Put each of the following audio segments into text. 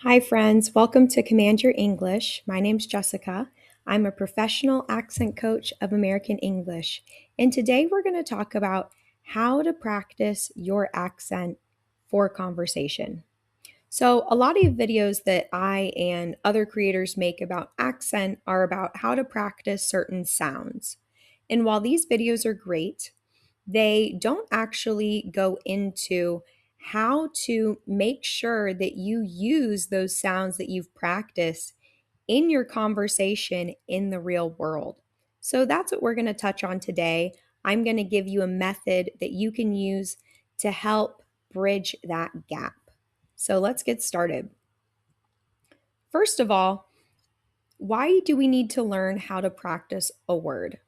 Hi, friends. Welcome to Command Your English. My name's Jessica. I'm a professional accent coach of American English. And today we're going to talk about how to practice your accent for conversation. So, a lot of videos that I and other creators make about accent are about how to practice certain sounds. And while these videos are great, they don't actually go into how to make sure that you use those sounds that you've practiced in your conversation in the real world. So that's what we're going to touch on today. I'm going to give you a method that you can use to help bridge that gap. So let's get started. First of all, why do we need to learn how to practice a word?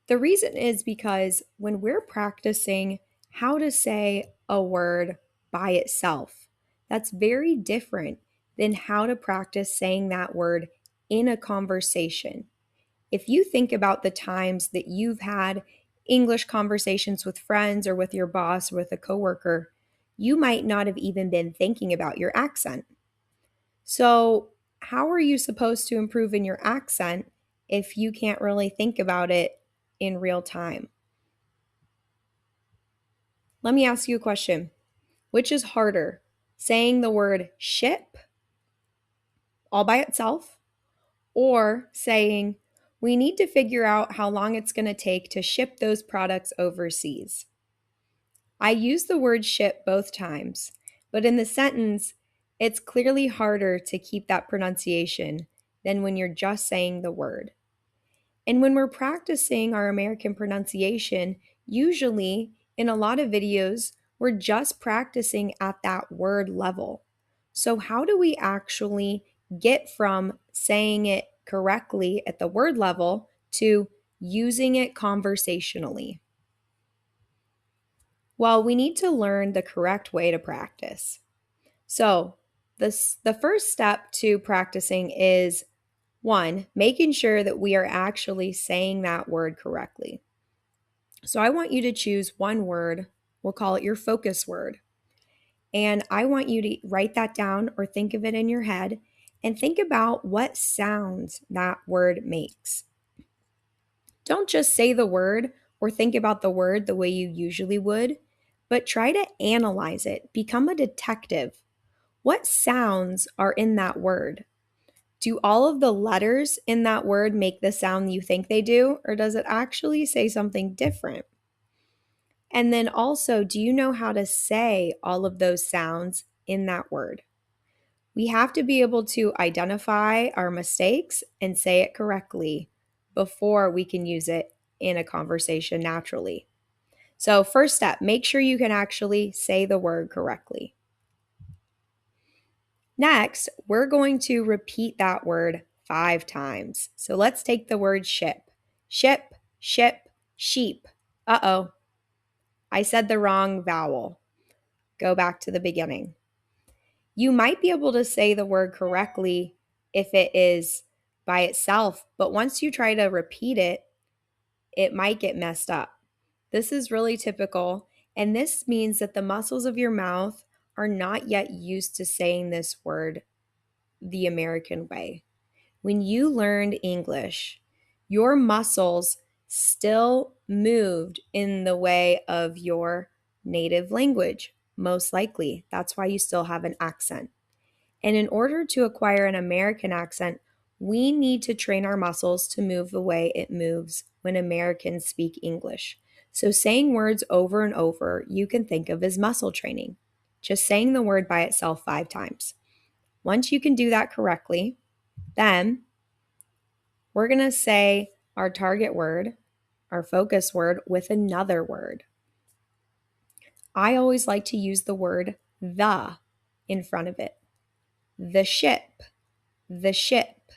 The reason is because when we're practicing how to say a word by itself, that's very different than how to practice saying that word in a conversation. If you think about the times that you've had English conversations with friends or with your boss or with a coworker, you might not have even been thinking about your accent. So, how are you supposed to improve in your accent if you can't really think about it in real time? Let me ask you a question. Which is harder, saying the word ship all by itself or saying we need to figure out how long it's going to take to ship those products overseas? I use the word ship both times, but in the sentence, it's clearly harder to keep that pronunciation than when you're just saying the word. And when we're practicing our American pronunciation, usually in a lot of videos, we're just practicing at that word level. So, how do we actually get from saying it correctly at the word level to using it conversationally? Well, we need to learn the correct way to practice. So, the first step to practicing is one, making sure that we are actually saying that word correctly. So I want you to choose one word, we'll call it your focus word. And I want you to write that down or think of it in your head and think about what sounds that word makes. Don't just say the word or think about the word the way you usually would, but try to analyze it. Become a detective. What sounds are in that word? Do all of the letters in that word make the sound you think they do, or does it actually say something different? And then also, do you know how to say all of those sounds in that word? We have to be able to identify our mistakes and say it correctly before we can use it in a conversation naturally. So, first step, make sure you can actually say the word correctly. Next, we're going to repeat that word 5 times. So let's take the word ship. Ship, ship, sheep. Uh-oh, I said the wrong vowel. Go back to the beginning. You might be able to say the word correctly if it is by itself, but once you try to repeat it, it might get messed up. This is really typical, and this means that the muscles of your mouth are not yet used to saying this word the American way. When you learned English, your muscles still moved in the way of your native language, most likely. That's why you still have an accent. And in order to acquire an American accent, we need to train our muscles to move the way it moves when Americans speak English. So, saying words over and over, you can think of as muscle training. Just saying the word by itself 5 times. Once you can do that correctly, then we're going to say our target word, our focus word, with another word. I always like to use the word the in front of it. The ship, the ship,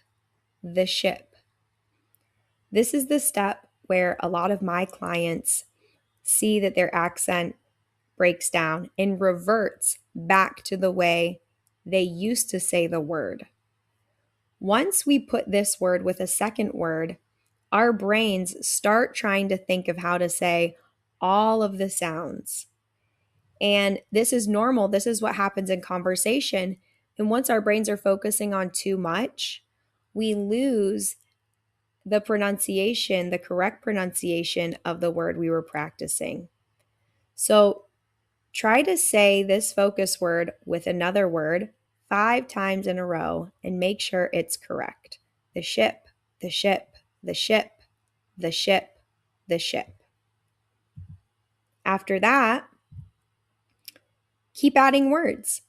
the ship. This is the step where a lot of my clients see that their accent breaks down and reverts back to the way they used to say the word. Once we put this word with a second word, our brains start trying to think of how to say all of the sounds. And this is normal. This is what happens in conversation. And once our brains are focusing on too much, we lose the pronunciation, the correct pronunciation of the word we were practicing. So try to say this focus word with another word 5 times in a row and make sure it's correct. The ship, the ship, the ship, the ship, the ship. After that, keep adding words.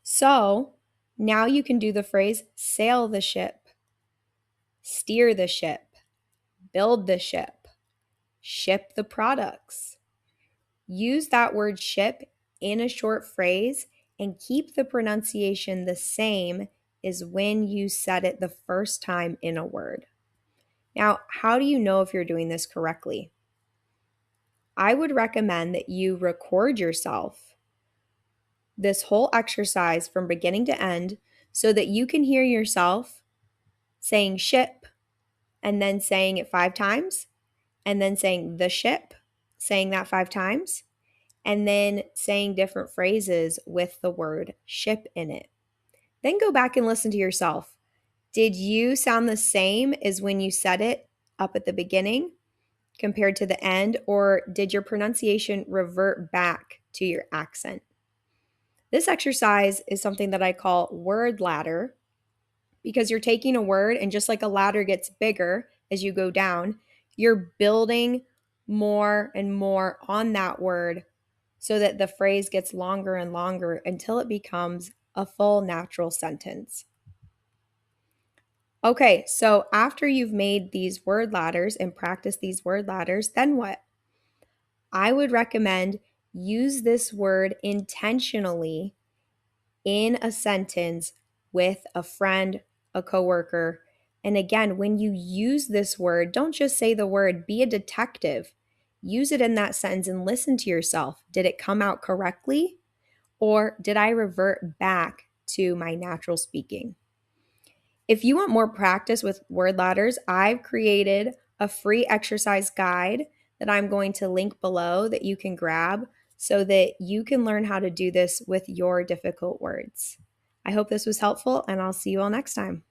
So now you can do the phrase sail the ship, steer the ship, build the ship, ship the products. Use that word ship in a short phrase and keep the pronunciation the same as when you said it the first time in a word. Now, how do you know if you're doing this correctly? I would recommend that you record yourself this whole exercise from beginning to end so that you can hear yourself saying ship and then saying it 5 times, and then saying the ship, saying that 5 times, and then saying different phrases with the word ship in it. Then go back and listen to yourself. Did you sound the same as when you said it up at the beginning compared to the end, or did your pronunciation revert back to your accent? This exercise is something that I call word ladder, because you're taking a word and just like a ladder gets bigger as you go down, you're building more and more on that word so that the phrase gets longer and longer until it becomes a full natural sentence. Okay, so after you've made these word ladders and practiced these word ladders, then what? I would recommend use this word intentionally in a sentence with a friend, a coworker. And again, when you use this word, don't just say the word, be a detective. Use it in that sentence and listen to yourself. Did it come out correctly? Or did I revert back to my natural speaking? If you want more practice with word ladders, I've created a free exercise guide that I'm going to link below that you can grab so that you can learn how to do this with your difficult words. I hope this was helpful, and I'll see you all next time.